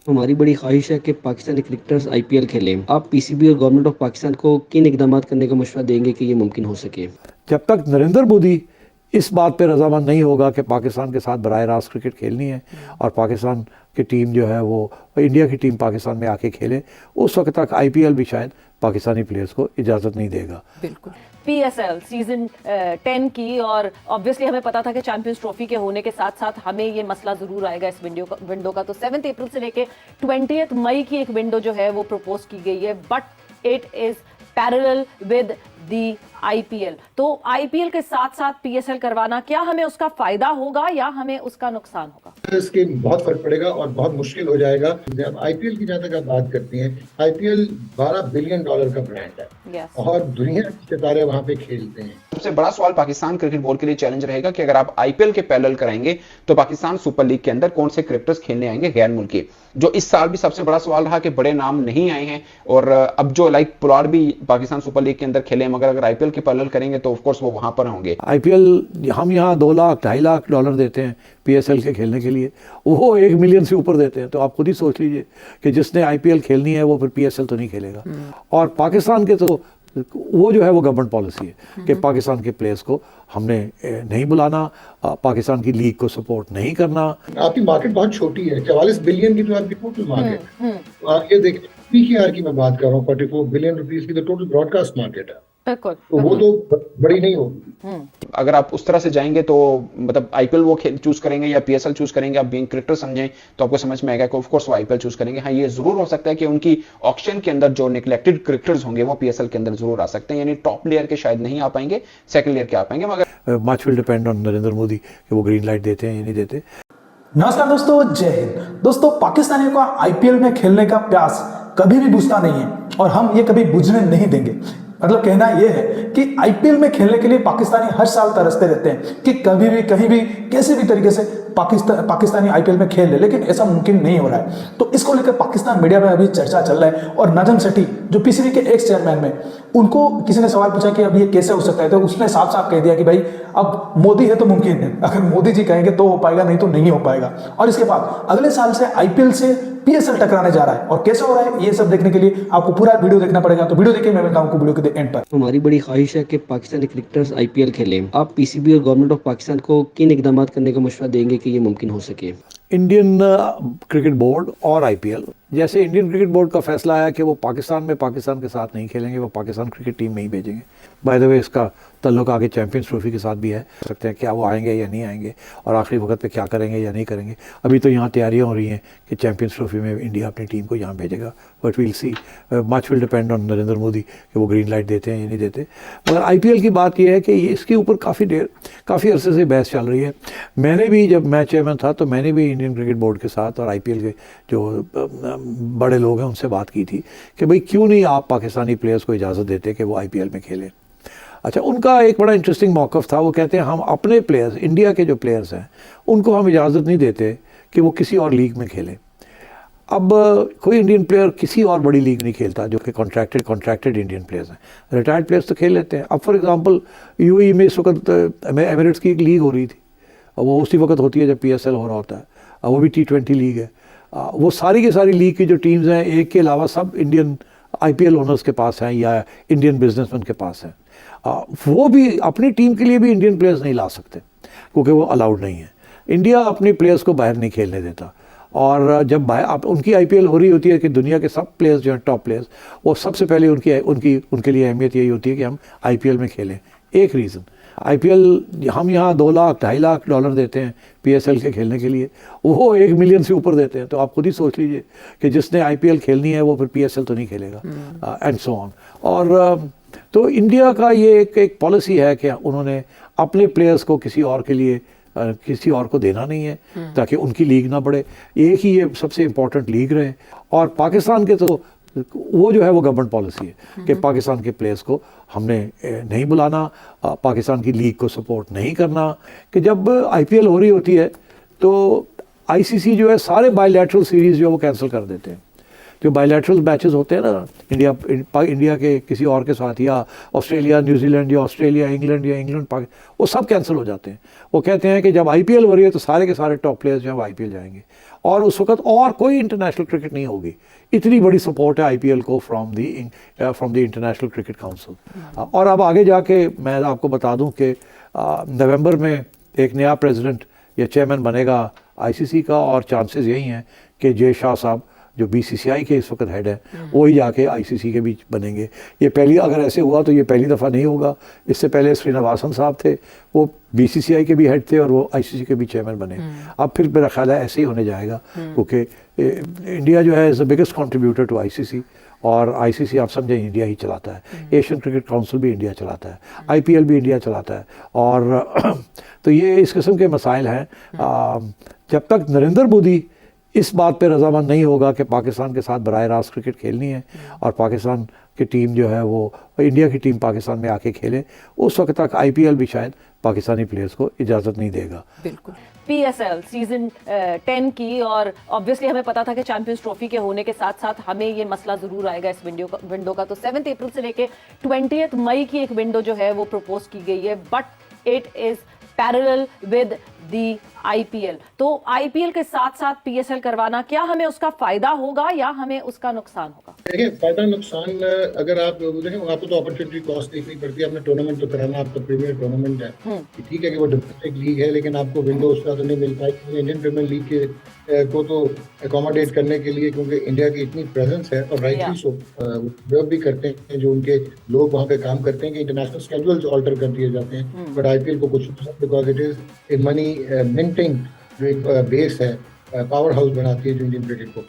हमारी बड़ी ख्वाहिश है कि पाकिस्तानी क्रिकेटर्स आईपीएल खेलें। आप पीसीबी और गवर्नमेंट ऑफ पाकिस्तान को किन इकदाम करने का मशवरा देंगे कि ये मुमकिन हो सके? जब तक नरेंद्र मोदी इस बात पे रजामंद नहीं होगा कि पाकिस्तान के साथ बराह रास्त क्रिकेट खेलनी है और पाकिस्तान की टीम जो है वो इंडिया की टीम पाकिस्तान में आके खेले, उस वक्त तक आईपीएल भी शायद पाकिस्तानी प्लेयर्स को इजाज़त नहीं देगा। बिल्कुल। पीएसएल सीजन 10 की, और ऑब्वियसली हमें पता था कि चैंपियंस ट्रॉफी के होने के साथ साथ हमें ये मसला जरूर आएगा इस विंडो का। तो 7 अप्रैल से लेके 20 मई की एक विंडो जो है वो प्रपोज की गई है, but it is parallel with the IPL. तो आईपीएल के साथ साथ पीएसएल करवाना, क्या हमें उसका फायदा होगा या हमें उसका नुकसान होगा? इसके बहुत फर्क पड़ेगा और बहुत मुश्किल हो जाएगा। जब आईपीएल की जहां तक आप बात करती हैं, आईपीएल $12 बिलियन का ब्रांड है। yes. और दुनिया के सितारे वहां पे खेलते हैं। सबसे बड़ा सवाल पाकिस्तान क्रिकेट बोर्ड के लिए चैलेंज रहेगा कि अगर आप आईपीएल के पैरेलल कराएंगे तो पाकिस्तान सुपर लीग के अंदर कौन से क्रिकेटर्स खेलने आएंगे गैर मुल्की, जो इस साल भी सबसे बड़ा सवाल रहा कि बड़े नाम नहीं आए हैं। और अब जो लाइक पुलाड़ भी पाकिस्तान सुपर लीग के अंदर खेले, मगर अगर आईपीएल के पैरेलल करेंगे तो ऑफ कोर्स वो वहां पर होंगे। आईपीएल हम यहाँ 2 लाख $2.5 लाख देते हैं पीएसएल के खेलने के लिए, वो 1 मिलियन से ऊपर देते हैं। तो आप खुद ही सोच लीजिए कि जिसने आईपीएल खेलनी है वो फिर पीएसएल तो नहीं खेलेगा। और पाकिस्तान के तो वो जो है वो गवर्नमेंट पॉलिसी है कि पाकिस्तान के प्लेयर्स को हमने नहीं बुलाना, पाकिस्तान की लीग को सपोर्ट नहीं करना। आपकी मार्केट बहुत छोटी है, 44 बिलियन की तो आपकी टोटल मार्केट है। ये देखिए पीकेआर की मैं बात कर रहा हूँ, 44 बिलियन रुपीस की तो टोटल ब्रॉडकास्ट मार्केट है। बिल्कुल। तो वो तो बड़ी नहीं होगी। अगर आप उस तरह से जाएंगे तो मतलब आईपीएल वो चूज करेंगे या पीएसएल चूज करेंगे, आप बीइंग क्रिकेटर समझें तो आपको समझ में आएगा कि ऑफ कोर्स वो आईपीएल चूज करेंगे। हाँ, ये जरूर हो सकता है कि उनकी ऑक्शन के अंदर जो निगलेक्टेड क्रिकेटर्स होंगे वो पीएसएल के अंदर जरूर आ सकते हैं, यानी टॉप लेयर के शायद नहीं आ पाएंगे, सेकंड लेयर के आ पाएंगे। मगर much will depend on Narendra Modi कि वो ग्रीन लाइट देते हैं या नहीं देते। नमस्कार दोस्तों, जय हिंद। दोस्तों, पाकिस्तानियों का आईपीएल में खेलने का प्यास कभी भी बुझता नहीं है और हम ये कभी बुझने नहीं देंगे। मतलब कहना यह है कि आईपीएल में खेलने के लिए पाकिस्तानी हर साल तरसते रहते हैं कि कभी भी कहीं भी कैसे भी तरीके से पाकिस्तानी आईपीएल में खेल ले, लेकिन ऐसा मुमकिन नहीं हो रहा है। तो इसको लेकर पाकिस्तान मीडिया में अभी चर्चा चल रहा है और नजम सेठी जो पीसीबी के एक्स चेयरमैन में, उनको किसी ने सवाल पूछा कि अब ये कैसे हो सकता है, तो उसने साफ साफ कह दिया कि भाई अब मोदी है तो मुमकिन है, अगर मोदी जी कहेंगे तो हो पाएगा, नहीं तो नहीं हो पाएगा। और इसके बाद अगले साल से आईपीएल से पीएसएल टकराने जा रहा है और कैसे हो रहा है ये सब देखने के लिए आपको पूरा वीडियो देखना पड़ेगा। तो वीडियो देखिए, मैं मिलता हूं आपको वीडियो के एंड पर। हमारी बड़ी ख्वाहिश है कि पाकिस्तानी क्रिकेटर्स आईपीएल खेलें। आप पीसीबी और गवर्नमेंट ऑफ पाकिस्तान को किन इकदाम करने का मशवरा देंगे कि ये मुमकिन हो सके? इंडियन क्रिकेट बोर्ड और आईपीएल, जैसे इंडियन क्रिकेट बोर्ड का फैसला आया कि वो पाकिस्तान में पाकिस्तान के साथ नहीं खेलेंगे, वो पाकिस्तान क्रिकेट टीम में ही भेजेंगे। बाय द वे, इसका ताल्लुक आगे चैंपियंस ट्रॉफी के साथ भी है, सकते हैं क्या वो आएंगे या नहीं आएंगे और आखिरी वक्त पे क्या करेंगे या नहीं करेंगे। अभी तो यहाँ तैयारियाँ हो रही हैं कि चैंपियंस ट्रॉफी में इंडिया अपनी टीम को यहाँ भेजेगा, but we'll see. Much will depend on Narendra Modi कि वो ग्रीन लाइट देते हैं या नहीं देते। मगर आईपीएल की बात यह है कि इसके ऊपर काफ़ी अरसे से बहस चल रही है। मैंने भी, जब मैं चेयरमैन था तो मैंने भी इंडियन क्रिकेट बोर्ड के साथ और आईपीएल के जो बड़े लोग हैं उनसे बात की थी कि भाई क्यों नहीं आप पाकिस्तानी प्लेयर्स को इजाज़त देते कि वो आईपीएल में खेलें। अच्छा, उनका एक बड़ा इंटरेस्टिंग मौक़िफ़ था। वो कहते हैं हम अपने प्लेयर्स, इंडिया के जो प्लेयर्स हैं उनको हम इजाज़त नहीं देते कि वो किसी और लीग में खेलें। अब कोई इंडियन प्लेयर किसी और बड़ी लीग नहीं खेलता जो कि कॉन्ट्रैक्टेड इंडियन प्लेयर्स हैं। रिटायर्ड प्लेयर्स तो खेल लेते हैं। अब फॉर एग्जांपल यूएई में इस वक्त एमिरेट्स की एक लीग हो रही थी, वो उसी वक्त होती है जब पीएसएल हो रहा होता है, वो भी T20 लीग है। वो सारी की सारी लीग की जो टीम्स हैं, एक के अलावा सब इंडियन आईपीएल ओनर्स के पास हैं या इंडियन बिजनेसमैन के पास हैं। वो भी अपनी टीम के लिए भी इंडियन प्लेयर्स नहीं ला सकते क्योंकि वो अलाउड नहीं है। इंडिया अपने प्लेयर्स को बाहर नहीं खेलने देता। और जब उनकी आईपीएल हो रही होती है कि दुनिया के सब प्लेयर्स जो हैं, टॉप प्लेयर्स, वो सबसे पहले उनके लिए अहमियत यही होती है कि हम आईपीएल में खेलें। एक रीज़न, आईपीएल हम यहाँ $2 लाख $2.5 लाख देते हैं पीएसएल के खेलने के लिए, वो 1 मिलियन से ऊपर देते हैं। तो आप खुद ही सोच लीजिए कि जिसने आईपीएल खेलनी है वो फिर पीएसएल तो नहीं खेलेगा, एंड सो ऑन। और तो इंडिया का ये एक पॉलिसी है कि उन्होंने अपने प्लेयर्स को किसी और के लिए किसी और को देना नहीं है ताकि उनकी लीग ना बढ़े। एक ही ये सबसे इम्पोर्टेंट लीग रहे। और पाकिस्तान के तो वो जो है वो गवर्नमेंट पॉलिसी है कि पाकिस्तान के प्लेयर्स को हमने नहीं बुलाना, पाकिस्तान की लीग को सपोर्ट नहीं करना। कि जब आईपीएल हो रही होती है तो आईसीसी जो है सारे बायलैटरल सीरीज़ जो है वो कैंसिल कर देते हैं। जो बायलैटरल मैचेस होते हैं ना इंडिया के किसी और के साथ, या ऑस्ट्रेलिया न्यूजीलैंड, या ऑस्ट्रेलिया इंग्लैंड, या इंग्लैंड पाकिस्तान, वो सब कैंसिल हो जाते हैं। वो कहते हैं कि जब आईपीएल हो रही है तो सारे के सारे टॉप प्लेयर्स जो हैं वो आईपीएल जाएंगे। और उस वक्त और कोई इंटरनेशनल क्रिकेट नहीं होगी। इतनी बड़ी सपोर्ट है आईपीएल को from the international cricket council. और अब आगे जाके मैं आपको बता दूं कि नवंबर में एक नया प्रेसिडेंट या चेयरमैन बनेगा आईसीसी का, और चांसेस यही हैं कि जय शाह साहब जो बीसीसीआई के इस वक्त हेड है वो ही जाके आईसीसी के बीच बनेंगे। ये पहली, अगर ऐसे हुआ तो ये पहली दफ़ा नहीं होगा। इससे पहले श्रीनिवासन साहब थे, वो बीसीसीआई के भी हेड थे और वो आईसीसी के भी चेयरमैन बने। अब फिर मेरा ख्याल है ऐसे ही होने जाएगा, क्योंकि इंडिया जो है is the biggest contributor to ICC, और आईसीसी आप समझें इंडिया ही चलाता है। एशियन क्रिकेट काउंसिल भी इंडिया चलाता है, आईपीएल भी इंडिया चलाता है। और तो ये इस किस्म के मसाइल हैं। जब तक नरेंद्र मोदी इस बात पे रजामंद नहीं होगा कि पाकिस्तान के साथ बराह रास्त क्रिकेट खेलनी है और पाकिस्तान की टीम जो है वो इंडिया की टीम पाकिस्तान में आके खेले, उस वक्त तक आईपीएल भी शायद पाकिस्तानी प्लेयर्स को इजाज़त नहीं देगा। बिल्कुल। पीएसएल सीजन 10 की, और ऑब्वियसली हमें पता था कि चैंपियंस ट्रॉफी के होने के साथ साथ हमें ये मसला जरूर आएगा इस विंडो का। तो 7 अप्रैल से लेके 20 मई की एक विंडो जो है वो प्रपोज की गई है, but it is parallel with the IPL. तो आईपीएल के साथ साथ पीएसएल करवाना, क्या हमें उसका फायदा होगा या हमें उसका नुकसान होगा? देखिए, फायदा नुकसान अगर आप देखें, आपको तो अपॉर्चुनिटी कॉस्ट देखनी पड़ती है। आपने टूर्नामेंट तो कराना, आपका प्रीमियर टूर्नामेंट है, ठीक है कि वो डोमेस्टिक लीग है, लेकिन आपको विंडो उसका तो नहीं मिल पाई। इंडियन प्रीमियर लीग के को तो अकोमोडेट करने के लिए, क्योंकि इंडिया की इतनी प्रेजेंस है और राइटली सो वो भी करते हैं जो उनके लोग वहाँ पे काम करते हैं कि इंटरनेशनल स्केड्यूल्स ऑल्टर कर दिए जाते हैं। बट आईपीएल को कुछ, because it is a money minting जो एक बेस है, पावर हाउस बनाती है जो इंडियन क्रिकेट को।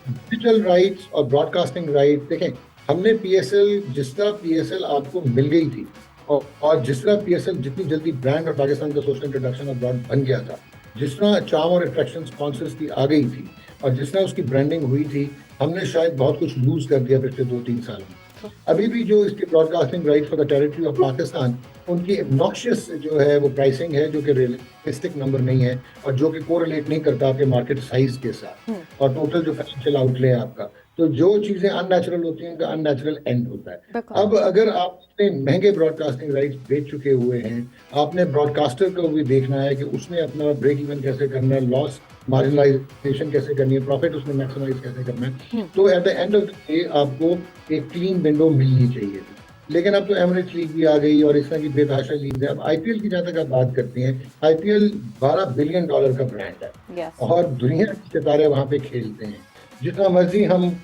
डिजिटल राइट्स और ब्रॉडकास्टिंग राइट, देखें हमने पीएसएल, जिस तरह पीएसएल आपको मिल गई थी और जिस तरह पीएसएल जितनी जल्दी ब्रांड और पाकिस्तान का सोशल इंट्रोडक्शन और ब्रांड बन गया था, जिस तरह चार्म और अट्रैक्शन स्पॉन्सर्स की आ गई थी और जिस तरह उसकी ब्रांडिंग हुई थी, हमने शायद बहुत कुछ लूज कर दिया पिछले 2-3 सालों में। अभी भी जो इसकी broadcasting right for the territory of Pakistan, उनकी नॉक्शियस जो है वो प्राइसिंग है, जो कि रियलिस्टिक नंबर नहीं है और जो कि कोरिलेट नहीं करता आपके मार्केट साइज के साथ और टोटल जो फाइनेंशियल आउटले है आपका। तो जो चीजें अननेचुरल होती हैं, उनका अननेचुरल एंड होता है। अब अगर आप इतने महंगे ब्रॉडकास्टिंग राइट्स बेच चुके हुए हैं, आपने ब्रॉडकास्टर को भी देखना है कि उसने अपना ब्रेक इवन कैसे करना है, लॉस मार्जिनलाइजेशन कैसे करनी है, प्रॉफिट उसने मैक्सिमाइज कैसे करना है। तो at the end of the day आपको एक क्लीन विंडो मिलनी चाहिए थी। लेकिन अब तो एमरेट्स लीग भी आ गई और इस तरह की बेतहाशा लीग है। अब आईपीएल की जहाँ तक आप बात करते हैं, आईपीएल $12 बिलियन का ब्रांड है और दुनिया के सितारे वहाँ पे खेलते हैं। जितना मर्जी हम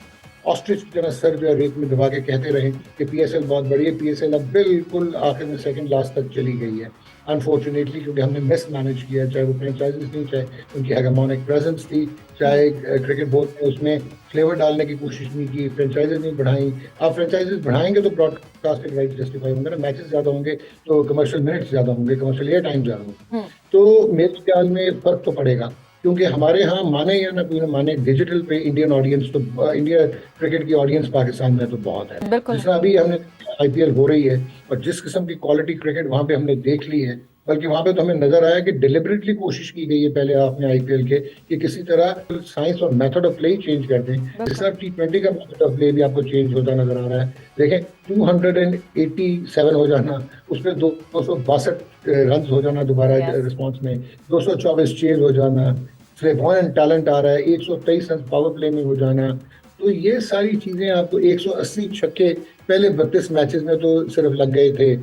ऑस्ट्रिच की तरह सर जो है रेत में दबा के कहते रहे कि पीएसएल बहुत बड़ी है, पीएसएल अब बिल्कुल आखिर में सेकंड लास्ट तक चली गई है अनफॉर्चुनेटली, क्योंकि हमने मिस मैनेज किया। चाहे वो फ्रेंचाइजीज थी, चाहे उनकी हेगेमोनिक प्रेजेंस थी, चाहे क्रिकेट बोर्ड ने उसमें फ्लेवर डालने की कोशिश नहीं की, फ्रेंचाइजीज नहीं बढ़ाई। आप फ्रेंचाइजीज बढ़ाएंगे तो ब्रॉडकास्टिंग राइट जस्टिफाई होंगे ना, मैचेस ज्यादा होंगे तो कमर्शियल मिनट्स ज्यादा होंगे, कमर्शियल एयर टाइम ज्यादा होंगे। तो मेरे ख्याल में फर्क तो पड़ेगा, क्योंकि हमारे यहाँ माने या ना कोई ना माने, डिजिटल पे इंडियन ऑडियंस तो इंडिया क्रिकेट की ऑडियंस पाकिस्तान में तो बहुत है। जिस तरह अभी हमने आईपीएल हो रही है और जिस किस्म की क्वालिटी क्रिकेट वहाँ पे हमने देख ली है, बल्कि वहाँ पे तो हमें नजर आया कि डिलिबरेटली कोशिश की गई है पहले आपने आईपीएल के कि किसी तरह साइंस और मेथड ऑफ प्ले चेंज कर दें। जिस तरह T20 का मेथड ऑफ प्ले भी आपको चेंज होता नजर आ रहा है। देखें 287 हो जाना, उसमें 262 रन हो जाना दोबारा रिस्पॉन्स में, 224 चेज हो जाना, फ्लेवॉयंट टैलेंट आ रहा है, 123 रन पावर प्ले में हो जाना। तो ये सारी चीजें आपको 180 छक्के पहले 32 मैचेस में तो सिर्फ लग गए थे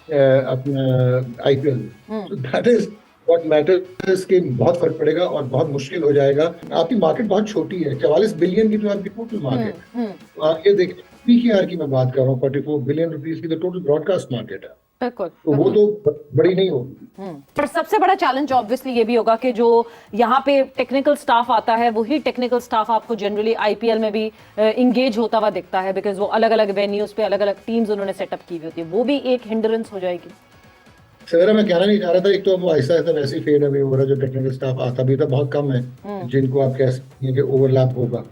अपना आईपीएल। तो दैट इज व्हाट मैटर्स के बहुत फर्क पड़ेगा और बहुत मुश्किल हो जाएगा। आपकी मार्केट बहुत छोटी है, 44 बिलियन की तो आपकी टोटल मार्केट है। आप ये देखिए, पीकेआर की मैं बात कर रहा हूँ, 44 बिलियन रुपीस की तो टोटल ब्रॉडकास्ट मार्केट है। बिल्कुल, तो वो तो बड़ी नहीं होगी। पर सबसे बड़ा चैलेंज ऑब्वियसली ये भी होगा कि जो यहाँ पे टेक्निकल स्टाफ आता है, वही टेक्निकल स्टाफ आपको जनरली आईपीएल में भी इंगेज होता हुआ दिखता है, बिकॉज वो अलग अलग वेन्यूज पे अलग अलग टीम्स उन्होंने सेटअप की हुई होती है, वो भी एक हिंड्रेंस हो जाएगी। सवेरा मैं कहना नहीं चाह रहा था, एक तो वो आहिस्ता आहिस्ता वैसे ही फेड अवे हो रहा है, जो टेक्निकल स्टाफ आता भी था बहुत कम है जिनको आप कह सकते हैं कि ओवरलैप होगा।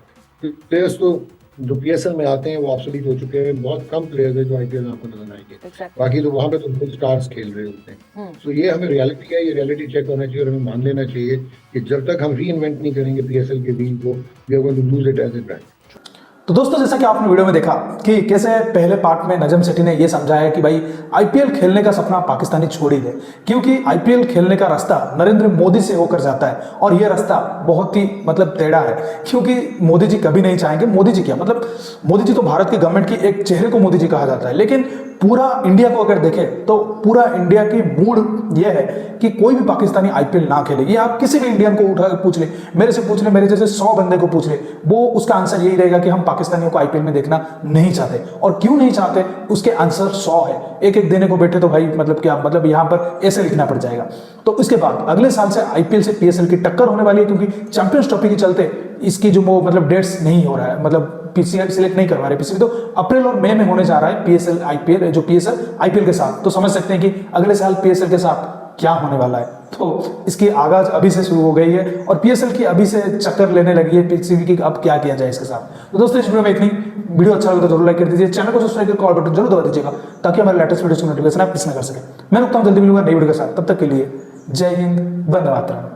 प्लेयर्स तो जो पीएसएल में आते हैं वो ऑब्सोलीट हो चुके हैं, बहुत कम प्लेयर्स हैं जो आईपीएल में आपको नजर आएंगे। बाकी तो वहाँ पे तो स्टार्स खेल रहे होते हैं। तो ये हमें रियलिटी है, ये रियलिटी चेक होना चाहिए और हमें मान लेना चाहिए कि जब तक हम री इन्वेंट नहीं करेंगे पीएसएल के व्हील को, we are going to lose it as a brand. तो दोस्तों जैसा कि आपने वीडियो में देखा कि कैसे पहले पार्ट में नजम सेठी ने यह समझाया कि भाई आईपीएल खेलने का सपना पाकिस्तानी छोड़ ही दे, क्योंकि आईपीएल खेलने का रास्ता नरेंद्र मोदी से होकर जाता है और यह रास्ता बहुत ही मतलब टेढ़ा है, क्योंकि मोदी जी कभी नहीं चाहेंगे। मोदी जी क्या मतलब, मोदी जी तो भारत की गवर्नमेंट की एक चेहरे को मोदी जी कहा जाता है, लेकिन पूरा इंडिया को अगर देखें तो पूरा इंडिया की मूड यह है कि कोई भी पाकिस्तानी आईपीएल ना खेले। ये आप किसी भी इंडियन को उठा पूछ ले, मेरे से पूछ ले, मेरे जैसे 100 बंदे को पूछ ले, वो उसका आंसर यही रहेगा कि हम पाकिस्तानियों को आईपीएल में देखना नहीं चाहते। और क्यों नहीं चाहते उसके आंसर 100 है, एक एक देने को बैठे तो भाई मतलब क्या, मतलब यहाँ पर ऐसे लिखना पड़ जाएगा। तो इसके बाद अगले साल से आईपीएल से पीएसएल की टक्कर होने वाली है, क्योंकि चैंपियंस ट्रॉफी के चलते इसकी जो वो मतलब डेट्स नहीं हो रहा है, मतलब पीसीएल सिलेक्ट नहीं करवा रहे। पीसीएल तो अप्रैल और मई में होने जा रहा है पीएसएल आईपीएल, जो पीएसएल आईपीएल के साथ। तो समझ सकते हैं कि अगले साल पीएसएल के साथ क्या होने वाला है। तो इसकी आगाज अभी से शुरू हो गई है और पीएसएल की अभी से चक्कर लेने लगी है पीसीबी की, अब क्या किया जाए इसके साथ। तो दोस्तों इस वीडियो में इतनी। वीडियो अच्छा लगे तो जरूर लाइक कर दीजिए, चैनल को सब्सक्राइब कर कॉल बटन जरूर दबा दीजिएगा ताकि हमारे लेटेस्ट वीडियो की नोटिफिकेशन आप मिस ना कर सके। मैं रुकता हूं जल्दी मिलूंगा नई वीडियो के साथ, तब तक के लिए जय हिंद, वंदे मातरम।